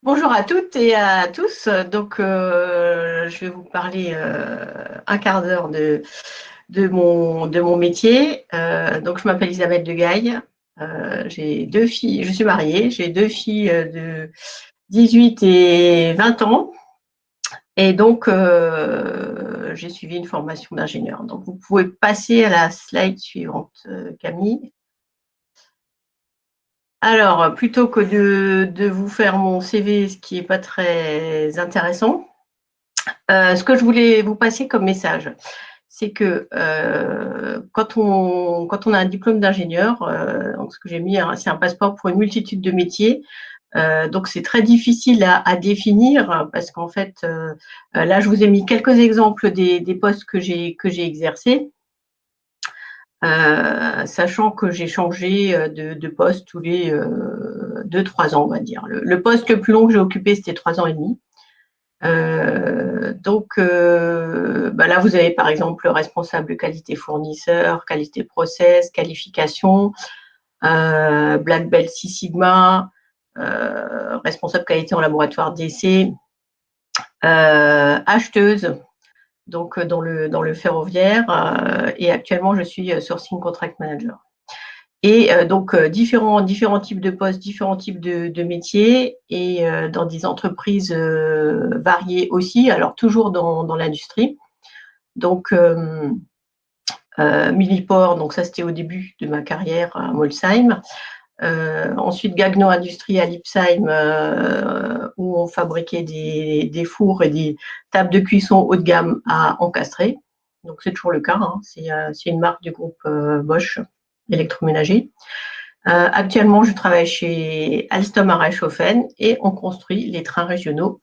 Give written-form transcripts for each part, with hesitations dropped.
Bonjour à toutes et à tous. Je vais vous parler un quart d'heure de mon métier. Je m'appelle Isabelle Degaille. J'ai deux filles. Je suis mariée. J'ai deux filles de 18 et 20 ans. J'ai suivi une formation d'ingénieur. Donc, vous pouvez passer à la slide suivante, Camille. Alors, plutôt que de vous faire mon CV, ce qui n'est pas très intéressant, ce que je voulais vous passer comme message, c'est que quand on a un diplôme d'ingénieur, donc ce que j'ai mis, hein, c'est un passeport pour une multitude de métiers. Donc c'est très difficile à définir parce qu'en fait, là, je vous ai mis quelques exemples des postes que j'ai exercés, sachant que j'ai changé de poste tous les 2-3 ans, on va dire. Le poste le plus long que j'ai occupé, c'était 3 ans et demi. Là, vous avez par exemple le responsable qualité fournisseur, qualité process, qualification, Black Belt Six Sigma, responsable qualité en laboratoire d'essai, acheteuse, donc dans le ferroviaire, et actuellement je suis sourcing contract manager. Et différents types de postes, différents types de métiers, et dans des entreprises variées aussi, alors toujours dans l'industrie. Donc, Millipore, donc ça c'était au début de ma carrière à Molsheim. Ensuite, Gagno Industrie à Lipsheim, où on fabriquait des fours et des tables de cuisson haut de gamme à encastrer. Donc, c'est toujours le cas, hein. C'est une marque du groupe Bosch électroménager. Actuellement, je travaille chez Alstom à Reichshoffen et on construit les trains régionaux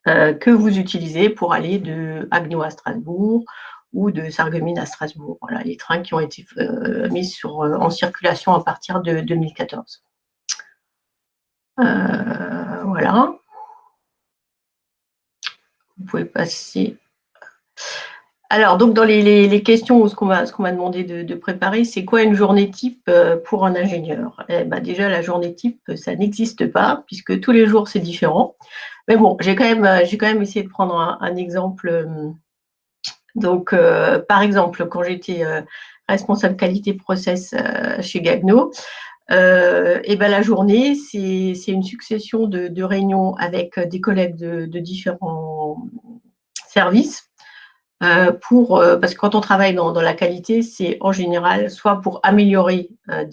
que vous utilisez pour aller de Agno à Strasbourg ou de Sarreguemines à Strasbourg. Voilà, les trains qui ont été mis en circulation à partir de 2014. Voilà, vous pouvez passer. Alors, donc dans les questions, ou ce qu'on m'a demandé de préparer, c'est quoi une journée type pour un ingénieur? Déjà, la journée type, ça n'existe pas, puisque tous les jours, c'est différent. Mais bon, j'ai quand même essayé de prendre un exemple. Par exemple, quand j'étais responsable qualité process chez Gagno, la journée, c'est une succession de réunions avec des collègues de différents services. Parce que quand on travaille dans la qualité, c'est en général soit pour améliorer en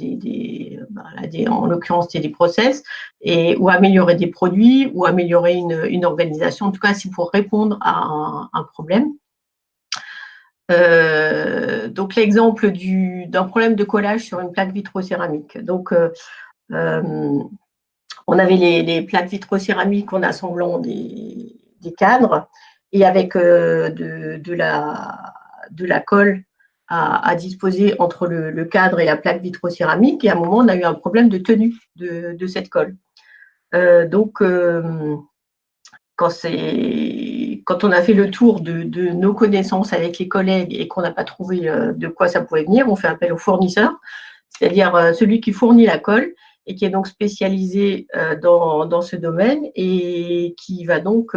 l'occurrence, des process, ou améliorer des produits, ou améliorer une organisation. En tout cas, c'est pour répondre à un problème. Donc, l'exemple d'un problème de collage sur une plaque vitrocéramique. On avait les plaques vitrocéramiques en assemblant des cadres, et avec de la colle à disposer entre le cadre et la plaque vitrocéramique. Et à un moment, on a eu un problème de tenue de cette colle. Euh, donc, euh, quand on a fait le tour de nos connaissances avec les collègues et qu'on n'a pas trouvé de quoi ça pouvait venir, on fait appel au fournisseur, c'est-à-dire celui qui fournit la colle et qui est donc spécialisé dans ce domaine, et qui va donc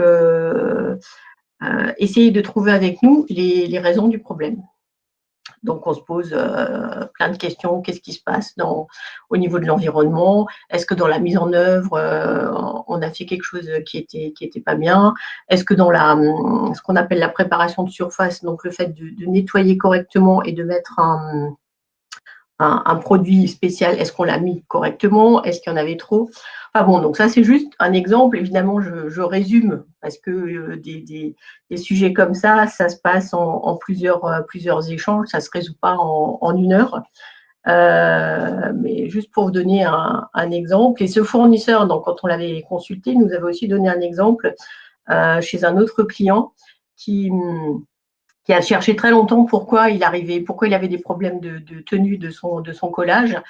essayer de trouver avec nous les raisons du problème. Donc, on se pose plein de questions. Qu'est-ce qui se passe au niveau de l'environnement? Est-ce que dans la mise en œuvre, on a fait quelque chose qui était pas bien? Est-ce que dans ce qu'on appelle la préparation de surface, donc le fait de nettoyer correctement et de mettre un produit spécial, est-ce qu'on l'a mis correctement? Est-ce qu'il y en avait trop? Enfin bon, donc ça, c'est juste un exemple. Évidemment, je résume parce que des sujets comme ça se passe en plusieurs échanges. Ça ne se résout pas en une heure. Mais juste pour vous donner un exemple. Et ce fournisseur, donc, quand on l'avait consulté, nous avait aussi donné un exemple chez un autre client qui a cherché très longtemps pourquoi il avait des problèmes de tenue de son collage.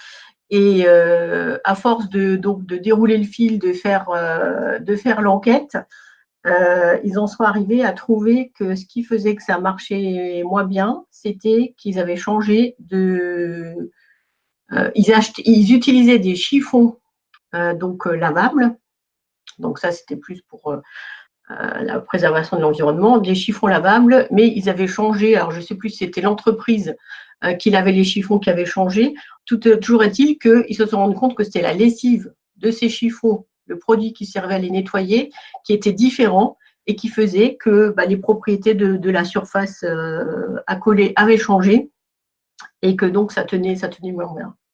Et à force de dérouler le fil, de faire l'enquête, ils en sont arrivés à trouver que ce qui faisait que ça marchait moins bien, c'était qu'ils avaient changé ils utilisaient des chiffons lavables, Donc ça, c'était plus pour la préservation de l'environnement, des chiffons lavables, mais ils avaient changé. Alors, je ne sais plus si c'était l'entreprise qui lavait les chiffons qui avait changé. Toujours est-il qu'ils se sont rendus compte que c'était la lessive de ces chiffons, le produit qui servait à les nettoyer, qui était différent et qui faisait que les propriétés de la surface à coller avaient changé et que donc ça tenait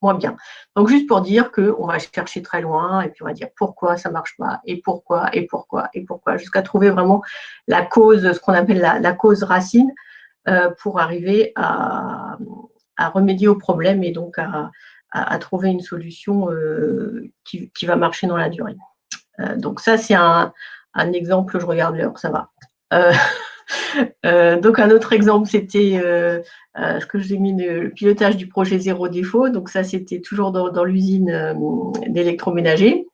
moins bien. Donc, juste pour dire qu'on va chercher très loin et puis on va dire pourquoi ça ne marche pas et pourquoi, jusqu'à trouver vraiment la cause, ce qu'on appelle la cause racine, pour arriver à remédier au problème et donc à trouver une solution qui va marcher dans la durée. Donc, ça, c'est un exemple, je regarde l'heure, ça va. Donc, un autre exemple, c'était ce que j'ai mis, le pilotage du projet zéro défaut. Donc, ça, c'était toujours dans l'usine d'électroménager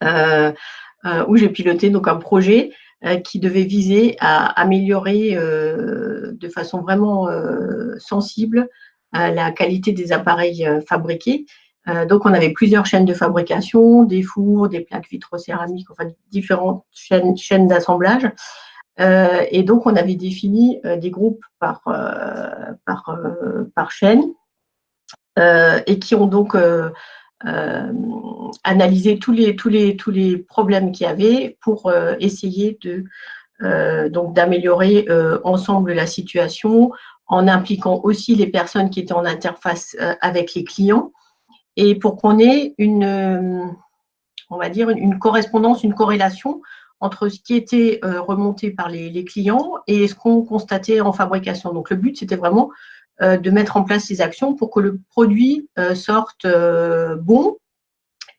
où j'ai piloté donc un projet qui devait viser à améliorer de façon vraiment sensible la qualité des appareils fabriqués. Donc, on avait plusieurs chaînes de fabrication, des fours, des plaques vitrocéramiques, enfin différentes chaînes d'assemblage. Et donc, on avait défini des groupes par chaîne et qui ont donc analysé tous les problèmes qu'il y avait pour essayer donc d'améliorer ensemble la situation en impliquant aussi les personnes qui étaient en interface avec les clients et pour qu'on ait on va dire, une correspondance, une corrélation entre ce qui était remonté par les clients et ce qu'on constatait en fabrication. Donc, le but, c'était vraiment de mettre en place ces actions pour que le produit sorte bon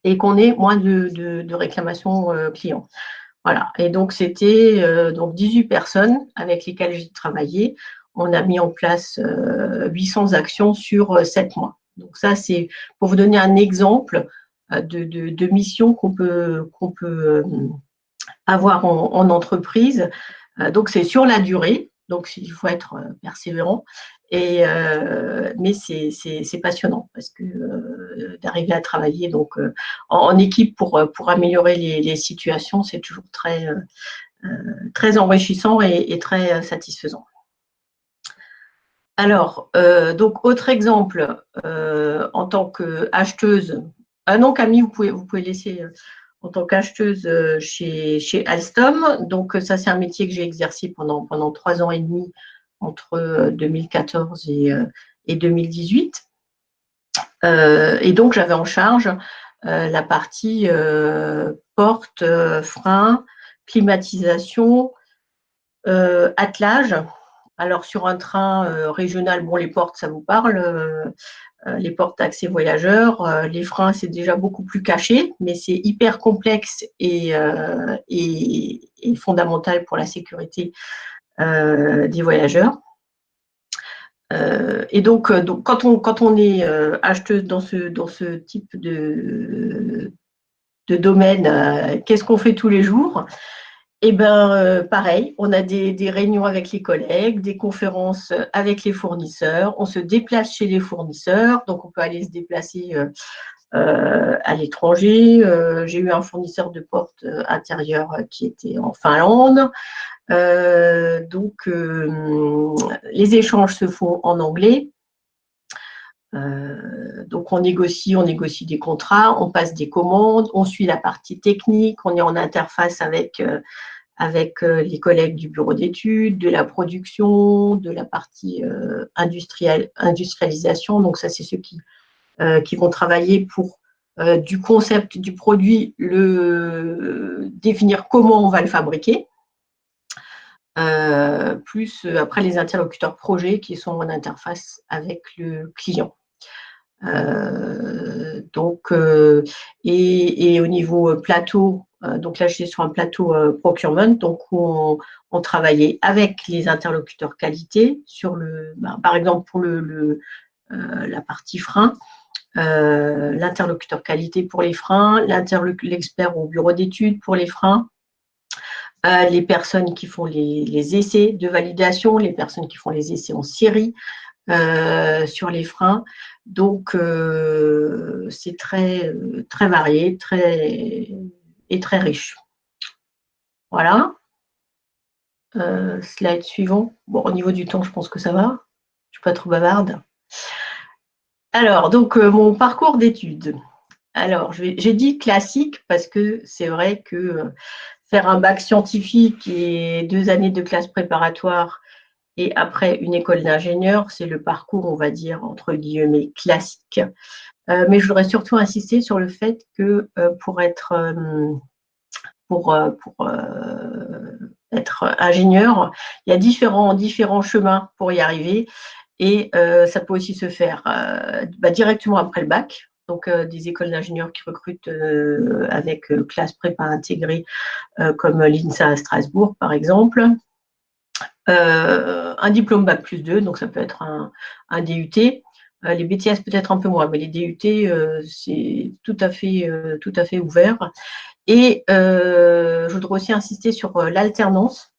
et qu'on ait moins de réclamations clients. Voilà. Et donc, c'était donc 18 personnes avec lesquelles j'ai travaillé. On a mis en place 800 actions sur 7 mois. Donc, ça, c'est pour vous donner un exemple de mission qu'on peut avoir en entreprise. Donc, c'est sur la durée. Donc, il faut être persévérant. Mais c'est passionnant parce que d'arriver à travailler donc, en équipe pour améliorer les situations, c'est toujours très enrichissant et très satisfaisant. Alors, donc, autre exemple, en tant qu'acheteuse. Ah non, Camille, vous pouvez laisser en tant qu'acheteuse chez Alstom. Donc, ça, c'est un métier que j'ai exercé pendant 3 ans et demi entre 2014 et 2018. Et donc, j'avais en charge la partie porte, frein, climatisation, attelage. Alors, sur un train régional, bon, les portes, ça vous parle, les portes accès voyageurs. Les freins, c'est déjà beaucoup plus caché, mais c'est hyper complexe et fondamental pour la sécurité des voyageurs. Et donc, quand on est acheteuse dans ce type de domaine, qu'est-ce qu'on fait tous les jours? Eh bien, pareil, on a des réunions avec les collègues, des conférences avec les fournisseurs, on se déplace chez les fournisseurs, donc on peut aller se déplacer à l'étranger. J'ai eu un fournisseur de portes intérieures qui était en Finlande. Donc, les échanges se font en anglais. Donc, on négocie des contrats, on passe des commandes, on suit la partie technique, on est en interface avec les collègues du bureau d'études, de la production, de la partie industrialisation. Donc, ça, c'est ceux qui vont travailler pour du concept du produit, définir comment on va le fabriquer. Plus après les interlocuteurs projets qui sont en interface avec le client. Donc, et au niveau plateau, donc là, j'étais sur un plateau procurement, donc où on travaillait avec les interlocuteurs qualité sur par exemple, pour la partie frein, l'interlocuteur qualité pour les freins, l'expert au bureau d'études pour les freins, les personnes qui font les essais de validation, les personnes qui font les essais en série sur les freins. Donc, c'est très varié, et très riche. Voilà. Slide suivant. Bon, au niveau du temps, je pense que ça va. Je ne suis pas trop bavarde. Alors, donc, mon parcours d'études. Alors, j'ai dit classique parce que c'est vrai que faire un bac scientifique et 2 années de classe préparatoire et après une école d'ingénieur, c'est le parcours, on va dire, entre guillemets, classique. Mais je voudrais surtout insister sur le fait que pour être ingénieur, il y a différents chemins pour y arriver. Et ça peut aussi se faire directement après le bac. Donc, des écoles d'ingénieurs qui recrutent avec classe prépa intégrée, comme l'INSA à Strasbourg, par exemple. Un diplôme bac plus 2, donc ça peut être un DUT. Les BTS peut-être un peu moins, mais les DUT, c'est tout à fait ouvert. Et je voudrais aussi insister sur l'alternance,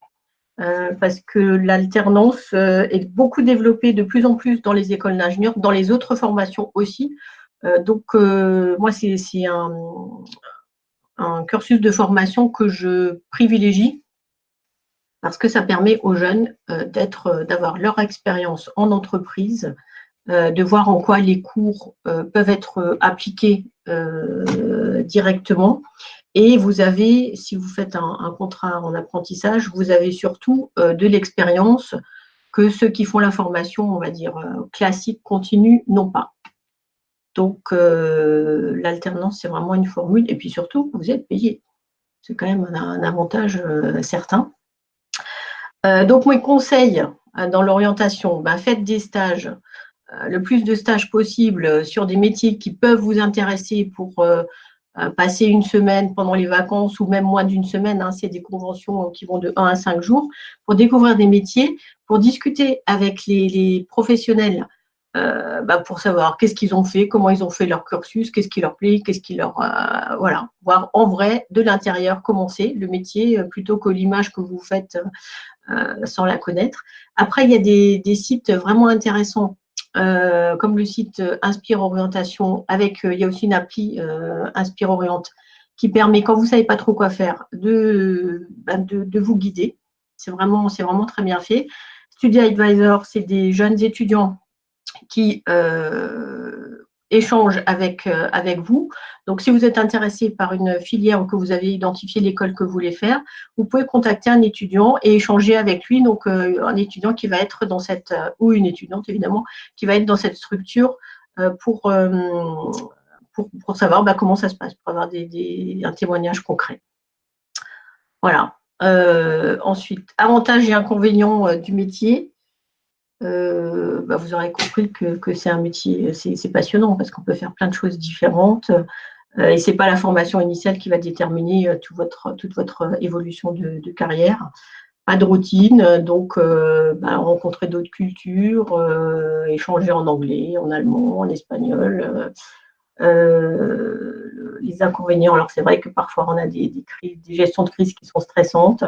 parce que l'alternance est beaucoup développée de plus en plus dans les écoles d'ingénieurs, dans les autres formations aussi. Donc, moi, c'est un cursus de formation que je privilégie parce que ça permet aux jeunes d'avoir leur expérience en entreprise, de voir en quoi les cours peuvent être appliqués directement. Et vous avez, si vous faites un contrat en apprentissage, vous avez surtout de l'expérience que ceux qui font la formation, on va dire, classique, continue, n'ont pas. Donc, l'alternance, c'est vraiment une formule. Et puis surtout, vous êtes payé. C'est quand même un avantage certain. Donc, mes conseils dans l'orientation, faites des stages, le plus de stages possible sur des métiers qui peuvent vous intéresser pour passer une semaine pendant les vacances ou même moins d'une semaine. Hein, c'est des conventions qui vont de 1 à 5 jours pour découvrir des métiers, pour discuter avec les professionnels, pour savoir qu'est-ce qu'ils ont fait, comment ils ont fait leur cursus, qu'est-ce qui leur plaît, qu'est-ce qui leur… voilà, voir en vrai, de l'intérieur, comment c'est le métier, plutôt que l'image que vous faites sans la connaître. Après, il y a des sites vraiment intéressants, comme le site Inspire Orientation, il y a aussi une appli Inspire Oriente qui permet, quand vous ne savez pas trop quoi faire, de vous guider. C'est vraiment très bien fait. Study Advisor, c'est des jeunes étudiants qui échangent avec vous. Donc, si vous êtes intéressé par une filière ou que vous avez identifié l'école que vous voulez faire, vous pouvez contacter un étudiant et échanger avec lui. Donc, un étudiant qui va être dans cette, ou une étudiante évidemment, qui va être dans cette structure pour savoir comment ça se passe, pour avoir un témoignage concret. Voilà. Ensuite, avantages et inconvénients du métier. Vous aurez compris que c'est un métier, c'est passionnant parce qu'on peut faire plein de choses différentes et ce n'est pas la formation initiale qui va déterminer toute votre évolution de carrière. Pas de routine, donc rencontrer d'autres cultures, échanger en anglais, en allemand, en espagnol. Les inconvénients, alors c'est vrai que parfois on a des gestions de crise qui sont stressantes.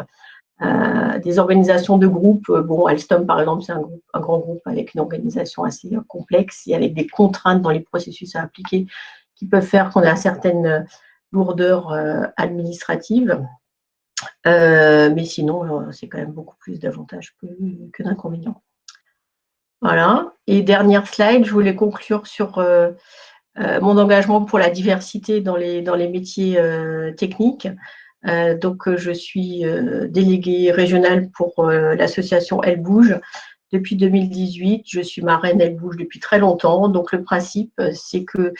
Des organisations de groupes, Alstom par exemple, c'est un grand groupe avec une organisation assez complexe et avec des contraintes dans les processus à appliquer qui peuvent faire qu'on a certaines lourdeurs administratives. Mais sinon, c'est quand même beaucoup plus d'avantages que d'inconvénients. Voilà. Et dernière slide, je voulais conclure sur mon engagement pour la diversité dans les métiers techniques. Donc, je suis déléguée régionale pour l'association Elle Bouge depuis 2018. Je suis marraine Elle Bouge depuis très longtemps. Donc, le principe, c'est que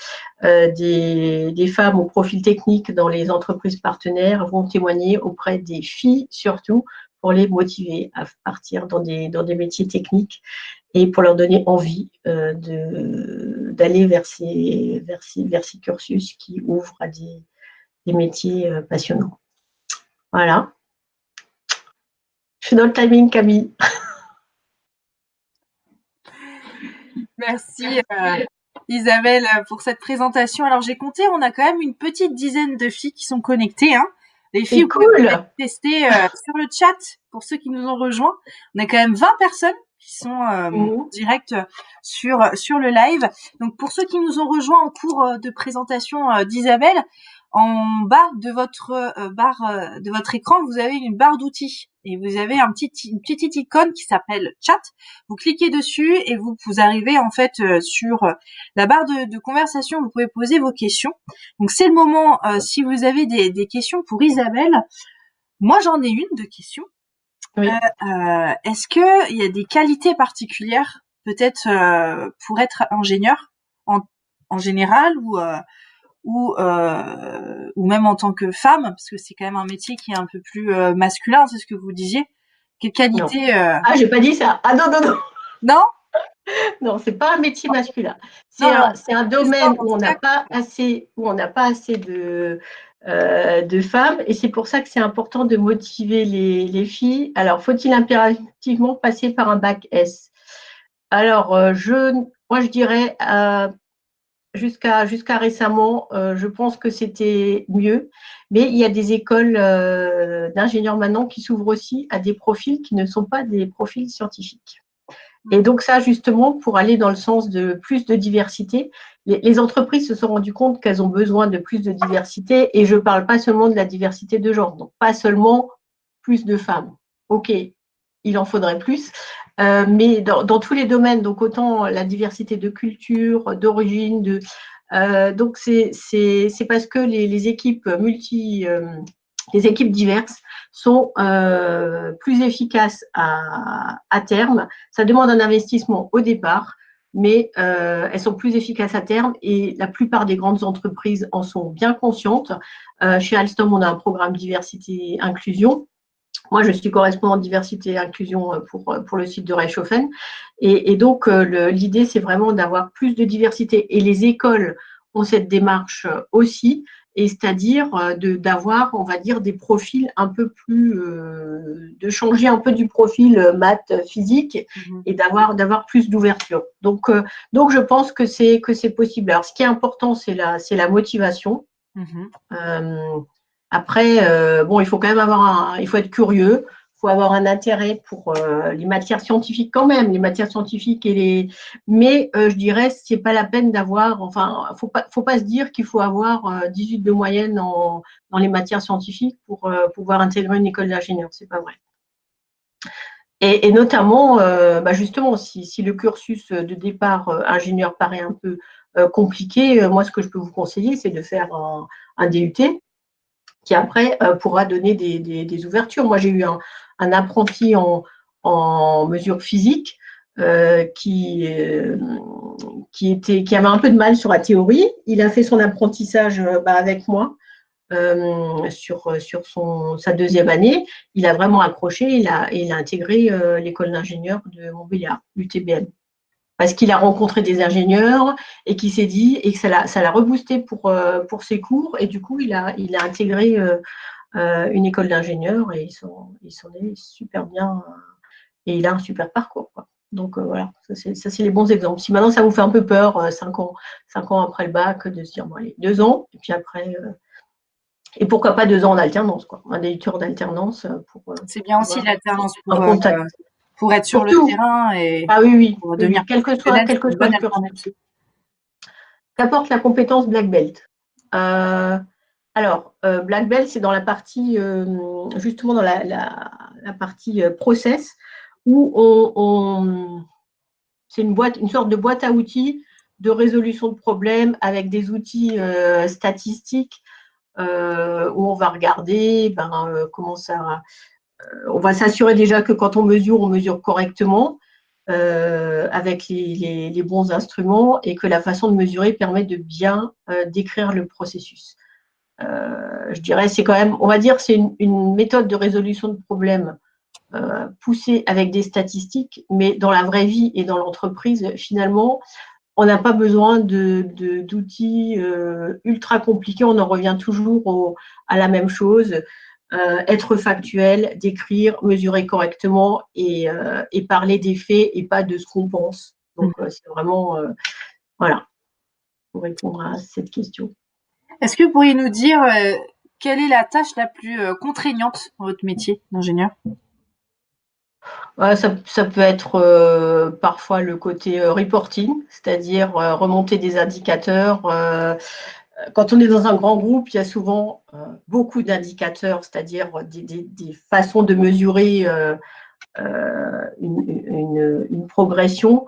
des femmes au profil technique dans les entreprises partenaires vont témoigner auprès des filles, surtout, pour les motiver à partir dans des métiers techniques et pour leur donner envie d'aller vers ces cursus qui ouvrent à des métiers passionnants. Voilà. Je suis dans le timing, Camille. Merci Isabelle pour cette présentation. Alors j'ai compté, on a quand même une petite dizaine de filles qui sont connectées. Hein. Les filles, vous pouvez tester sur le chat pour ceux qui nous ont rejoints. On a quand même 20 personnes qui sont en direct sur le live. Donc pour ceux qui nous ont rejoints en cours de présentation d'Isabelle, en bas de votre barre de votre écran, vous avez une barre d'outils et vous avez une petite icône qui s'appelle chat. Vous cliquez dessus et vous arrivez en fait sur la barre de conversation. Vous pouvez poser vos questions. Donc c'est le moment, si vous avez des questions pour Isabelle. Moi j'en ai une de questions. Oui. Est-ce que il y a des qualités particulières peut-être pour être ingénieur en général ou même en tant que femme, parce que c'est quand même un métier qui est un peu plus masculin, c'est ce que vous disiez. Quelle qualité Ah, j'ai pas dit ça. Ah non, non, non. Non. Non, c'est pas un métier masculin. Non, C'est un domaine où on n'a pas assez de femmes, et c'est pour ça que c'est important de motiver les filles. Alors, faut-il impérativement passer par un bac S? Alors, moi, je dirais jusqu'à récemment, je pense que c'était mieux, mais il y a des écoles d'ingénieurs maintenant qui s'ouvrent aussi à des profils qui ne sont pas des profils scientifiques. Et donc ça, justement, pour aller dans le sens de plus de diversité, les entreprises se sont rendues compte qu'elles ont besoin de plus de diversité, et je ne parle pas seulement de la diversité de genre, donc pas seulement plus de femmes. OK, il en faudrait plus, mais dans tous les domaines, donc autant la diversité de culture, d'origine, donc c'est parce que les équipes les équipes diverses sont plus efficaces à terme. Ça demande un investissement au départ, mais elles sont plus efficaces à terme, et la plupart des grandes entreprises en sont bien conscientes. Chez Alstom, on a un programme diversité inclusion. Moi, je suis correspondante diversité et inclusion pour le site de Reichshofen. Et donc, l'idée, c'est vraiment d'avoir plus de diversité. Et les écoles ont cette démarche aussi, et c'est-à-dire d'avoir, on va dire, des profils un peu plus, de changer un peu du profil maths physique, et d'avoir plus d'ouverture. Donc, je pense que c'est possible. Alors, ce qui est important, c'est la motivation. Après, bon, il faut quand même il faut être curieux, il faut avoir un intérêt pour les matières scientifiques quand même, les matières scientifiques mais je dirais, c'est pas la peine d'avoir, enfin, faut pas se dire qu'il faut avoir 18 de moyenne dans les matières scientifiques pour pouvoir intégrer une école d'ingénieur, c'est pas vrai. Et notamment, justement, si le cursus de départ ingénieur paraît un peu compliqué, moi, ce que je peux vous conseiller, c'est de faire un DUT, qui après pourra donner des ouvertures. Moi, j'ai eu un apprenti en mesure physique qui avait un peu de mal sur la théorie. Il a fait son apprentissage avec moi sur sa deuxième année. Il a vraiment accroché, il a intégré l'école d'ingénieurs de Montbéliard, l'UTBM. Parce qu'il a rencontré des ingénieurs et qu'il s'est dit, et que ça l'a reboosté pour ses cours, et du coup, il a intégré une école d'ingénieurs, et il s'en est super bien, et il a un super parcours, quoi. Donc voilà, ça c'est les bons exemples. Si maintenant ça vous fait un peu peur, 5 ans après le bac, de se dire, bon allez, 2 ans, et puis après, et pourquoi pas 2 ans en alternance, quoi, un DUT d'alternance c'est bien aussi l'alternance pour être sur pour le tout. terrain et Ah oui, pour devenir quel que soit le cursus. Qu'apporte la compétence Black Belt? Alors, Black Belt, c'est dans la partie, justement dans la partie process, où c'est une sorte de boîte à outils de résolution de problèmes avec des outils statistiques où on va regarder comment ça. On va s'assurer déjà que quand on mesure correctement avec les bons instruments, et que la façon de mesurer permet de bien décrire le processus. Je dirais, c'est quand même, on va dire, c'est une méthode de résolution de problèmes poussée avec des statistiques, mais dans la vraie vie et dans l'entreprise, finalement, on n'a pas besoin d'outils ultra compliqués. On en revient toujours à la même chose. Être factuel, décrire, mesurer correctement, et parler des faits et pas de ce qu'on pense. Donc, c'est vraiment, voilà, pour répondre à cette question. Est-ce que vous pourriez nous dire quelle est la tâche la plus contraignante dans votre métier d'ingénieur? Ça peut être parfois le côté reporting, c'est-à-dire remonter des indicateurs, quand on est dans un grand groupe, il y a souvent beaucoup d'indicateurs, c'est-à-dire des façons de mesurer une progression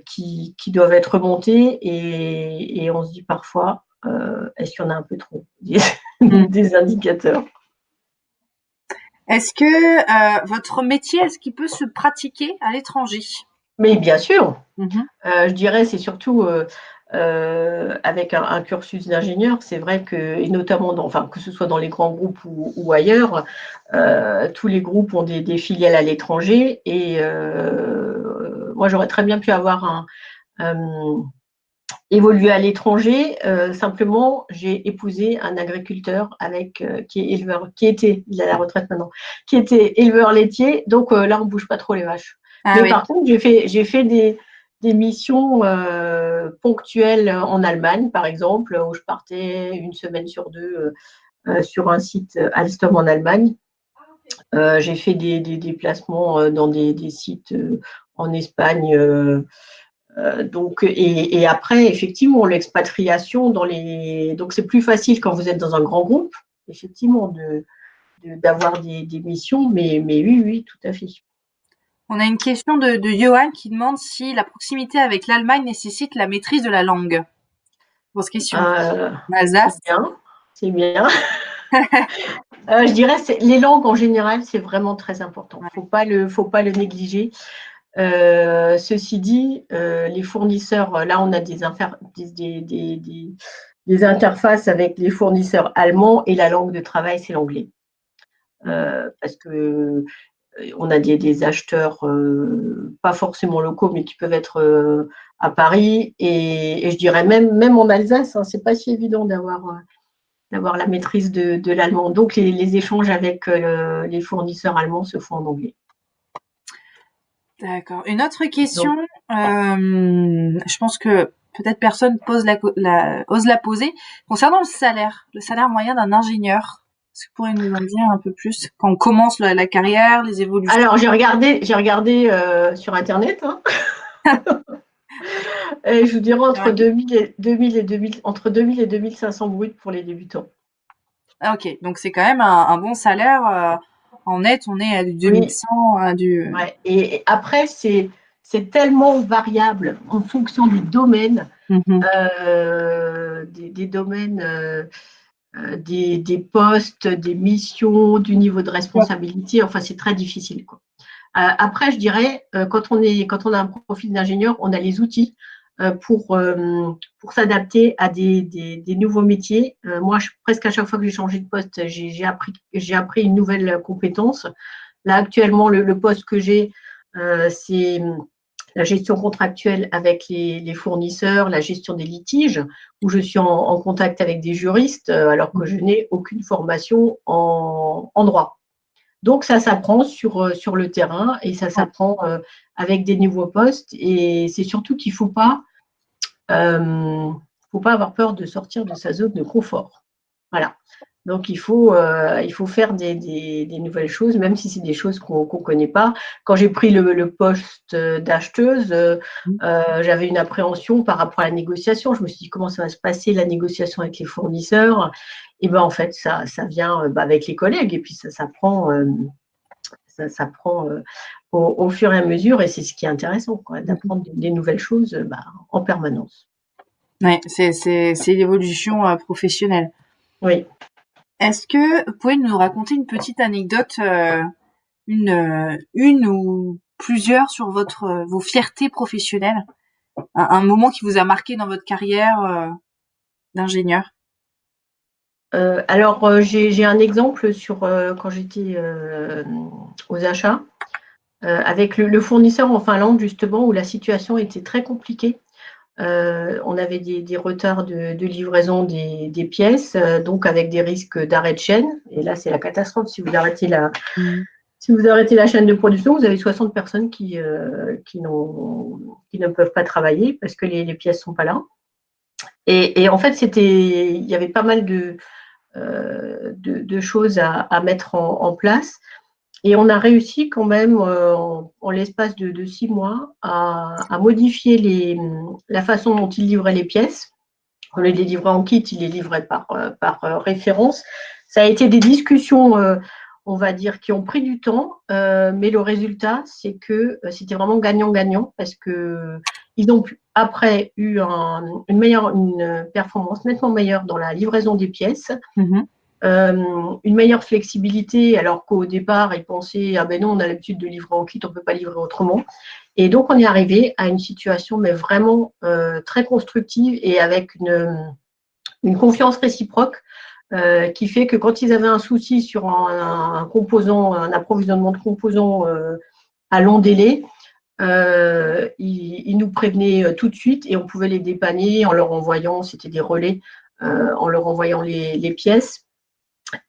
qui doivent être remontées et on se dit parfois, est-ce qu'il y en a un peu trop des indicateurs? Est-ce que votre métier, est-ce qu'il peut se pratiquer à l'étranger? Mais bien sûr, je dirais c'est surtout avec un cursus d'ingénieur, c'est vrai que, et notamment que ce soit dans les grands groupes ou ailleurs, tous les groupes ont des filiales à l'étranger et moi j'aurais très bien pu avoir évolué à l'étranger. Simplement, j'ai épousé un agriculteur qui est éleveur, il est à la retraite maintenant, qui était éleveur laitier. Donc là, on ne bouge pas trop les vaches. Mais oui. par contre, j'ai fait des missions ponctuelles en Allemagne, par exemple, où je partais une semaine sur deux sur un site Alstom en Allemagne. J'ai fait des déplacements dans des sites en Espagne. Donc, et après, effectivement, l'expatriation donc c'est plus facile quand vous êtes dans un grand groupe, effectivement, d'avoir des missions, mais oui, oui, tout à fait. On a une question de Johan qui demande si la proximité avec l'Allemagne nécessite la maîtrise de la langue. Grosse question. C'est bien, c'est bien. Je dirais les langues en général, c'est vraiment très important. Faut pas le négliger. Ceci dit, les fournisseurs, là, on a des interfaces avec les fournisseurs allemands et la langue de travail, c'est l'anglais. Parce que on a des acheteurs pas forcément locaux, mais qui peuvent être à Paris et je dirais même en Alsace, hein, c'est pas si évident d'avoir la maîtrise de l'allemand. Donc les échanges avec les fournisseurs allemands se font en anglais. D'accord. Une autre question, je pense que peut-être personne ose la poser. Concernant le salaire moyen d'un ingénieur, est-ce que vous pourriez nous en dire un peu plus quand on commence la carrière, les évolutions? Alors j'ai regardé sur Internet. Hein. Et je vous dirais entre 2000 et 2500 bruts pour les débutants. Ah, ok, donc c'est quand même un bon salaire. En net, on est à du 2100, oui. À du. Ouais. Et après, c'est tellement variable en fonction des domaines, des domaines, des postes, des missions, du niveau de responsabilité. Enfin, c'est très difficile, quoi. Après, je dirais, quand on a un profil d'ingénieur, on a les outils pour s'adapter à des nouveaux métiers. Moi, presque à chaque fois que j'ai changé de poste, j'ai appris une nouvelle compétence. Là, actuellement, le poste que j'ai, c'est la gestion contractuelle avec les fournisseurs, la gestion des litiges, où je suis en contact avec des juristes, alors que je n'ai aucune formation en droit. Donc, ça s'apprend sur le terrain et ça s'apprend avec des nouveaux postes. Et c'est surtout qu'il ne faut pas avoir peur de sortir de sa zone de confort. Voilà. Donc, il faut faire des nouvelles choses, même si c'est des choses qu'on ne connaît pas. Quand j'ai pris le poste d'acheteuse, j'avais une appréhension par rapport à la négociation. Je me suis dit, comment ça va se passer, la négociation avec les fournisseurs? Et bien, en fait, ça vient avec les collègues et puis ça s'apprend au fur et à mesure. Et c'est ce qui est intéressant, d'apprendre des nouvelles choses en permanence. Oui, c'est l'évolution professionnelle. Oui. Est-ce que vous pouvez nous raconter une petite anecdote, une ou plusieurs sur vos fiertés professionnelles, un moment qui vous a marqué dans votre carrière d'ingénieur? Alors, j'ai un exemple sur quand j'étais aux achats avec le fournisseur en Finlande, justement, où la situation était très compliquée. On avait des retards de livraison des pièces, donc avec des risques d'arrêt de chaîne. Et là, c'est la catastrophe. Si vous arrêtez la chaîne de production, vous avez 60 personnes qui ne peuvent pas travailler parce que les pièces ne sont pas là. Et en fait, il y avait pas mal de choses à mettre en place. Et on a réussi quand même, en l'espace de 6 mois, à modifier la façon dont ils livraient les pièces On les livrait en kit, ils les livraient par référence. Ça a été des discussions, on va dire, qui ont pris du temps, mais le résultat, c'est que c'était vraiment gagnant-gagnant parce qu'ils ont après eu une performance nettement meilleure dans la livraison des pièces. Une meilleure flexibilité, alors qu'au départ, ils pensaient, ah ben non, on a l'habitude de livrer en kit, on ne peut pas livrer autrement. Et donc, on est arrivé à une situation, mais vraiment très constructive et avec une confiance réciproque qui fait que quand ils avaient un souci sur un composant, un approvisionnement de composants à long délai, ils nous prévenaient tout de suite et on pouvait les dépanner en leur envoyant, c'était des relais, en leur envoyant les pièces.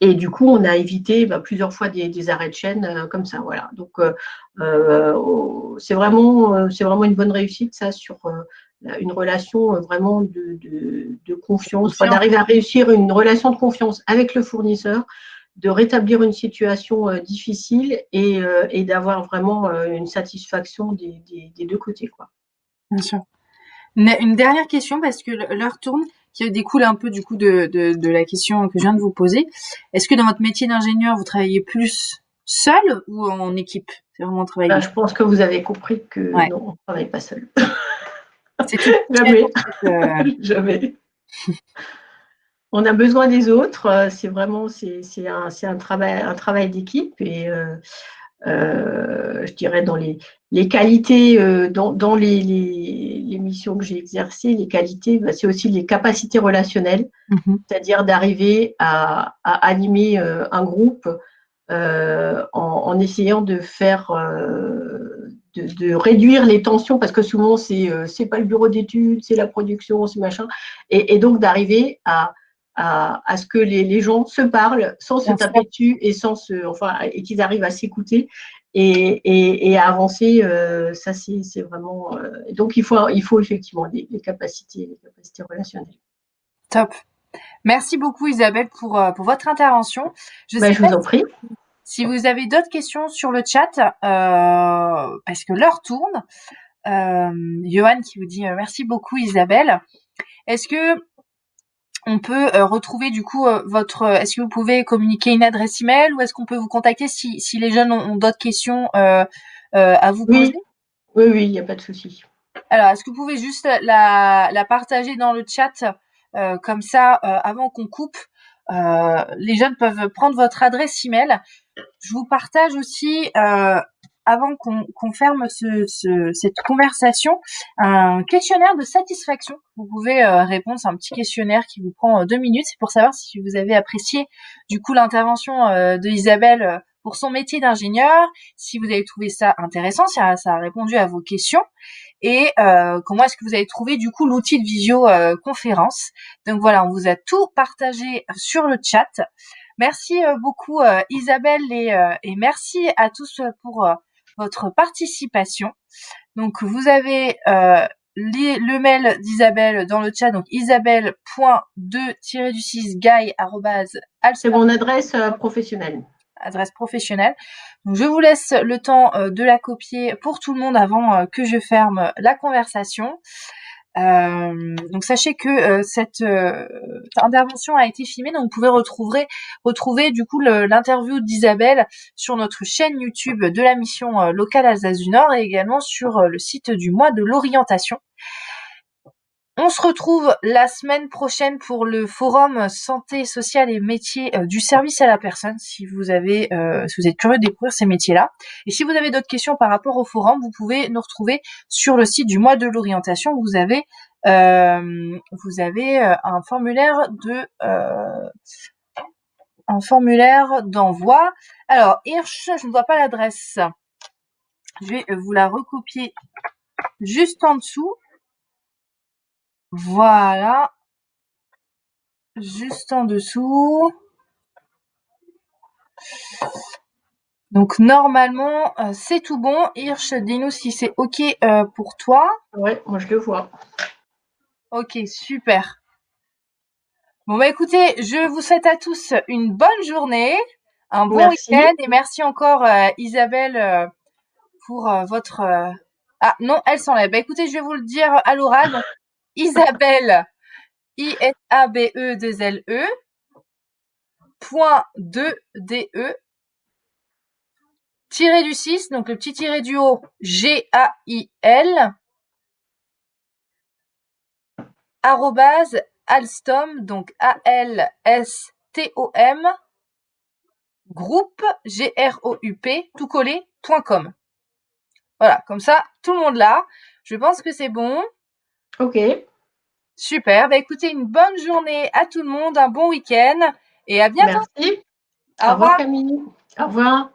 Et du coup, on a évité plusieurs fois des arrêts de chaîne comme ça. Voilà. Donc, c'est vraiment une bonne réussite, ça, sur une relation vraiment de confiance. Enfin, d'arriver à réussir une relation de confiance avec le fournisseur, de rétablir une situation difficile et d'avoir vraiment une satisfaction des deux côtés, quoi. Bien sûr. Une dernière question, parce que l'heure tourne, qui découle un peu du coup de la question que je viens de vous poser. Est-ce que dans votre métier d'ingénieur, vous travaillez plus seul ou en équipe? C'est vraiment travailler. Je pense que vous avez compris que non, on ne travaille pas seul. C'est tout. Jamais. Jamais. On a besoin des autres. C'est vraiment un travail d'équipe et je dirais dans les qualités, dans les missions que j'ai exercées, les qualités, c'est aussi les capacités relationnelles, c'est-à-dire d'arriver à animer un groupe en essayant de faire, de réduire les tensions, parce que souvent c'est pas le bureau d'études, c'est la production, c'est machin, et donc d'arriver à ce que les gens se parlent sans se taper dessus et et qu'ils arrivent à s'écouter et à avancer. Ça c'est vraiment. Donc il faut effectivement les capacités relationnelles. Top. Merci beaucoup Isabelle pour votre intervention. Je vous en prie. Si vous avez d'autres questions sur le chat, parce que l'heure tourne. Johan qui vous dit merci beaucoup Isabelle. Est-ce que on peut retrouver du coup est-ce que vous pouvez communiquer une adresse email ou est-ce qu'on peut vous contacter si les jeunes ont d'autres questions à vous poser? Oui, il n'y a pas de souci. Alors, est-ce que vous pouvez juste la partager dans le chat comme ça avant qu'on coupe? Les jeunes peuvent prendre votre adresse email. Je vous partage aussi avant qu'on ferme cette conversation, un questionnaire de satisfaction. Vous pouvez répondre, c'est un petit questionnaire qui vous prend 2 minutes. C'est pour savoir si vous avez apprécié du coup l'intervention de Isabelle pour son métier d'ingénieur, si vous avez trouvé ça intéressant, si ça a répondu à vos questions, et comment est-ce que vous avez trouvé du coup l'outil de visioconférence. Donc voilà, on vous a tout partagé sur le chat. Merci beaucoup Isabelle et merci à tous pour votre participation. Donc vous avez le mail d'Isabelle dans le chat, donc isabelle.2-guy@alstom. C'est mon adresse professionnelle. Adresse professionnelle. Donc je vous laisse le temps de la copier pour tout le monde avant que je ferme la conversation. Donc sachez que cette intervention a été filmée, donc vous pouvez retrouver du coup l'interview d'Isabelle sur notre chaîne YouTube de la mission locale Alsace du Nord et également sur le site du mois de l'orientation. On se retrouve la semaine prochaine pour le forum santé sociale et métiers du service à la personne. Si vous êtes curieux de découvrir ces métiers-là. Et si vous avez d'autres questions par rapport au forum, vous pouvez nous retrouver sur le site du mois de l'orientation. Vous avez un formulaire d'envoi. Alors, Hirsch, je ne vois pas l'adresse. Je vais vous la recopier juste en dessous. Voilà. Juste en dessous. Donc normalement, c'est tout bon. Hirsch, dis-nous si c'est OK pour toi. Ouais, moi je le vois. OK, super. Bon écoutez, je vous souhaite à tous une bonne journée, un bon week-end et merci encore Isabelle pour votre... Ah non, elle s'enlève. Écoutez, je vais vous le dire à l'oral. Donc, Isabelle ISABE2LE .2DE tiré du 6, donc le petit tiré du haut, GAIL arrobase Alstom, donc ALSTOM groupe GROUP tout collé.com. Voilà, comme ça, tout le monde là. Je pense que c'est bon. Ok. Super. Bah écoutez, une bonne journée à tout le monde, un bon week-end et à bientôt. Merci. Au revoir Camille. Au revoir.